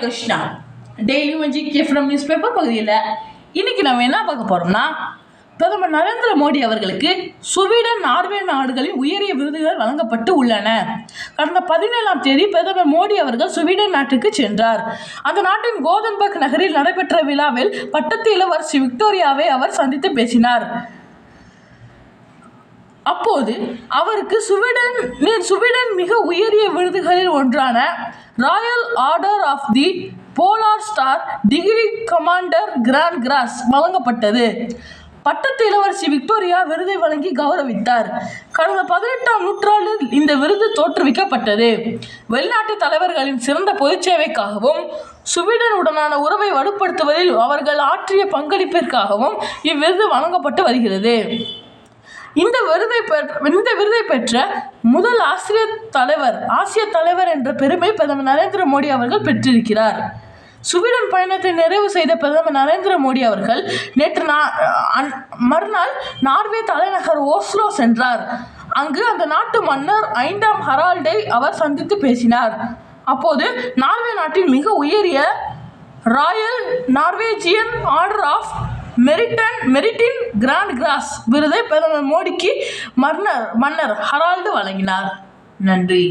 Krishna. Daily GK from news paper பகுதியில் இன்னைக்கு நம்ம என்ன பார்க்க போறோம்னா, பிரதமர் நரேந்திர மோடி அவர்களுக்கு ஸ்வீடன், நார்வே நாடுகளின் உயரிய விருதுகள் வழங்கப்பட்டு உள்ளன. கடந்த 17ஆம் தேதி பிரதமர் மோடி அவர்கள் ஸ்வீடன் நாட்டுக்கு சென்றார். அந்த நாட்டின் கோதன்பர்க் நகரில் நடைபெற்ற விழாவில் பட்டத்து இளவரசி விக்டோரியாவை அவர் சந்தித்து பேசினார். அப்போது அவருக்கு ஸ்வீடன் மிக உயரிய விருதுகளில் ஒன்றான royal order of the polar star degree commander grand cross வழங்கப்பட்டது. பட்டத்து இளவரசி விக்டோரியா விருதை வழங்கி கௌரவித்தார். கடந்த 18ஆம் நூற்றாண்டில் இந்த விருது தோற்றுவிக்கப்பட்டது. வெளிநாட்டு தலைவர்களின் சிறந்த பொதுச் சேவைக்காகவும் ஸ்வீடனுடனான உறவை வலுப்படுத்துவதில் அவர்கள் ஆற்றிய பங்களிப்பிற்காகவும் இவ்விருது வழங்கப்பட்டு வருகிறது. இந்த விருதை பெற்ற முதல் ஆசிய தலைவர் என்ற பெருமை பிரதமர் நரேந்திர மோடி அவர்கள் பெற்றிருக்கிறார். ஸ்வீடன் பயணத்தை நிறைவு செய்த பிரதமர் நரேந்திர மோடி அவர்கள் நேற்று மறுநாள் நார்வே தலைநகர் ஓஸ்லோ சென்றார். அங்கு அந்த நாட்டு மன்னர் 5ஆம் ஹரால்டை அவர் சந்தித்து பேசினார். அப்போது நார்வே நாட்டின் மிக உயரிய ராயல் நார்வேஜியன் ஆர்டர் ஆஃப் மெரிட்டின் கிராண்ட் கிராஸ் விருதை பிரதமர் மோடிக்கு மன்னர் ஹரால்டு வழங்கினார். நன்றி.